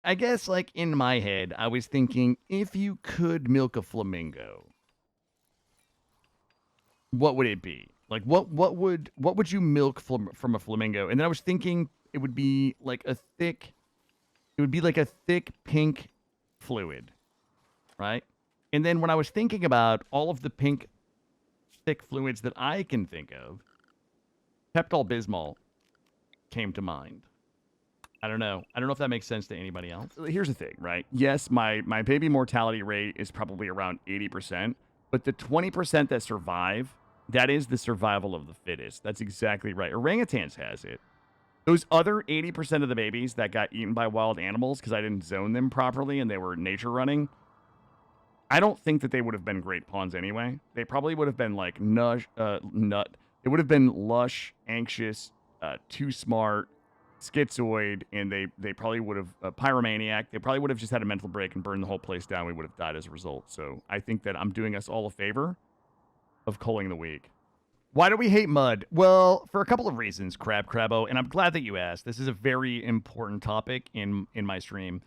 I guess, like, in my head, I was thinking, if you could milk a flamingo, what would it be? Like, what would you milk from a flamingo? And then I was thinking it would be like a thick, it would be like a thick pink fluid, right? And then when I was thinking about all of the pink, thick fluids that I can think of, Pepto Bismol came to mind. I don't know. I don't know if that makes sense to anybody else. Here's the thing, right? Yes, my baby mortality rate is probably around 80%, but the 20% that survive, that is the survival of the fittest. That's exactly right. Orangutans has it. Those other 80% of the babies that got eaten by wild animals because I didn't zone them properly and they were nature running, I don't think that they would have been great pawns anyway. They probably would have been like nut. They would have been lush, anxious, too smart, schizoid, and they probably would have pyromaniac. They probably would have just had a mental break and burned the whole place down. We would have died as a result. So I think that I'm doing us all a favor of culling the weak. Why do we hate mud? Well, for a couple of reasons, Crabbo, and I'm glad that you asked. This is a very important topic in my stream.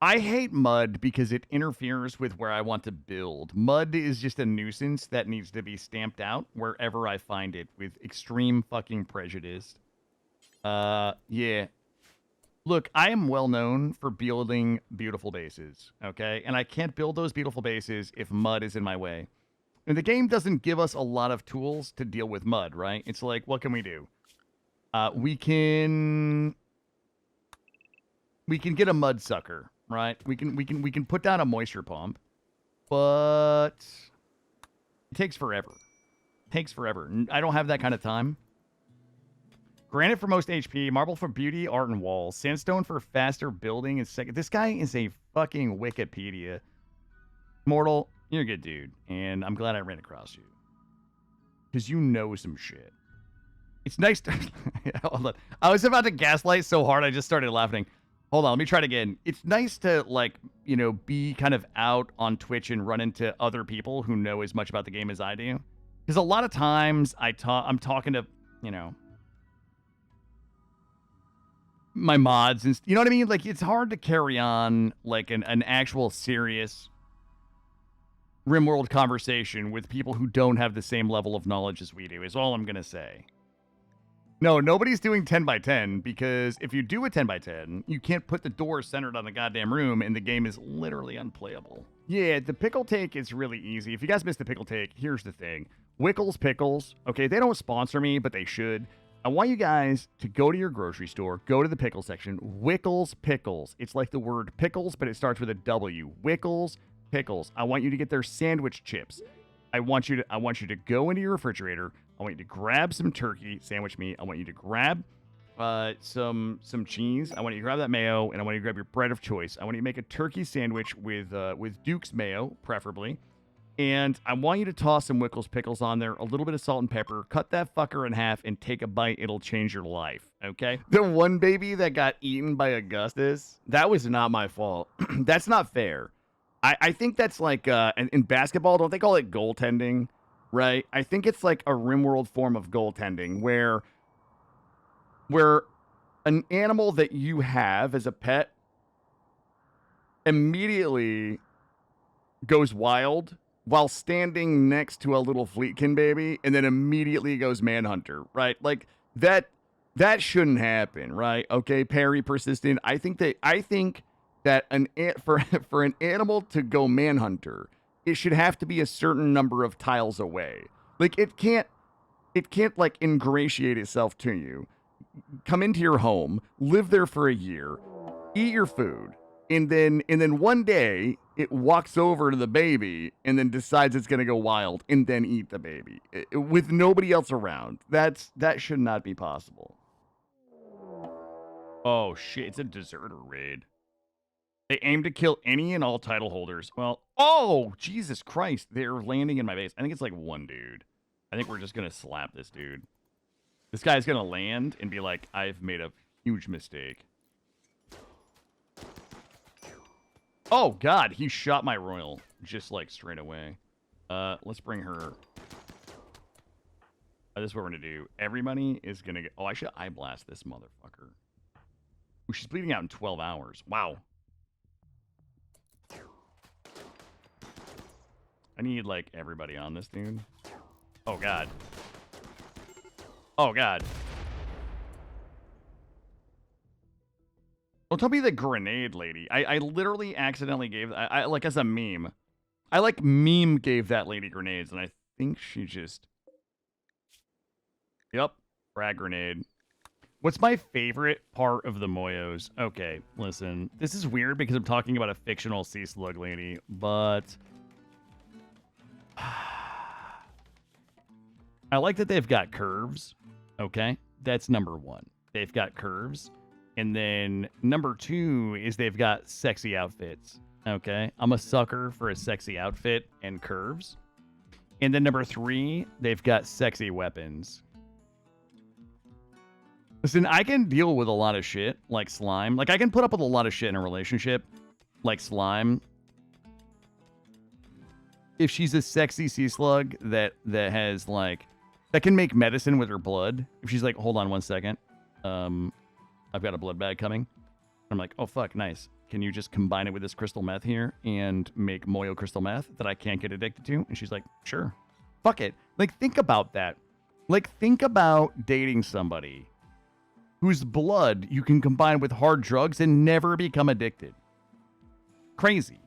I hate mud because it interferes with where I want to build. Mud is just a nuisance that needs to be stamped out wherever I find it with extreme fucking prejudice. Yeah. Look, I am well known for building beautiful bases, okay? And I can't build those beautiful bases if mud is in my way. And the game doesn't give us a lot of tools to deal with mud, right? It's like, what can we do? We can get a mud sucker, right? We can put down a moisture pump, but it takes forever. It takes forever. I don't have that kind of time. Granite for most HP, marble for beauty, art, and walls. Sandstone for faster building is second. This guy is a fucking Wikipedia. Mortal, you're a good dude, and I'm glad I ran across you. Because you know some shit. It's nice to... Hold on. I was about to gaslight so hard I just started laughing. Hold on, let me try it again. It's nice to, like, you know, be kind of out on Twitch and run into other people who know as much about the game as I do. Because a lot of times I'm talking to, you know, my mods and you know what I mean? Like, it's hard to carry on like an actual serious RimWorld conversation with people who don't have the same level of knowledge as we do, is all I'm gonna say. No, nobody's doing 10 by 10 because if you do a 10 by 10, you can't put the door centered on the goddamn room and the game is literally unplayable. Yeah, the pickle take is really easy. If you guys missed the pickle take, here's the thing. Wickles Pickles, okay, they don't sponsor me, but they should. I want you guys to go to your grocery store, go to the pickle section, Wickles Pickles. It's like the word pickles, but it starts with a W. Wickles Pickles. I want you to get their sandwich chips. I want you to go into your refrigerator. I want you to grab some turkey sandwich meat. I want you to grab some cheese. I want you to grab that mayo, and I want you to grab your bread of choice. I want you to make a turkey sandwich with Duke's mayo, preferably. And I want you to toss some Wickles Pickles on there, a little bit of salt and pepper. Cut that fucker in half and take a bite. It'll change your life, okay? The one baby that got eaten by Augustus, that was not my fault. That's not fair. I think that's like, in basketball, don't they call it goaltending, right? I think it's like a RimWorld form of goaltending where an animal that you have as a pet immediately goes wild while standing next to a little Fleetkin baby, and then immediately goes manhunter, right? Like that shouldn't happen, right? Okay, Perry persistent. I think that for an animal to go manhunter, it should have to be a certain number of tiles away. Like it can't like ingratiate itself to you. Come into your home, live there for a year, eat your food, and then one day it walks over to the baby and then decides it's going to go wild and then eat the baby with nobody else around. That should not be possible. Oh shit, it's a deserter raid. They aim to kill any and all title holders. Well, oh, Jesus Christ. They're landing in my base. I think it's like one dude. I think we're just going to slap this dude. This guy's going to land and be like, I've made a huge mistake. Oh, God. He shot my royal just like straight away. Let's bring her. This is what we're going to do. Everybody is going to get... Oh, I should eye blast this motherfucker. Ooh, she's bleeding out in 12 hours. Wow. I need, like, everybody on this, dude. Oh, God. Oh, God. Don't tell me the grenade lady. I literally accidentally gave... I like, as a meme. I, like, meme gave that lady grenades, and I think she just... Yep. Frag grenade. What's my favorite part of the Moyos? Okay, listen. This is weird because I'm talking about a fictional sea slug lady, but... I like that they've got curves. Okay, that's number one. They've got curves. And then number two is they've got sexy outfits. Okay, I'm a sucker for a sexy outfit and curves. And then number three, they've got sexy weapons. Listen, I can deal with a lot of shit, like slime. Like, I can put up with a lot of shit in a relationship, like slime. If she's a sexy sea slug that has, like, that can make medicine with her blood. If she's like, hold on one second. I've got a blood bag coming. I'm like, oh, fuck, nice. Can you just combine it with this crystal meth here and make Moyo crystal meth that I can't get addicted to? And she's like, sure. Fuck it. Like, think about that. Like, think about dating somebody whose blood you can combine with hard drugs and never become addicted. Crazy.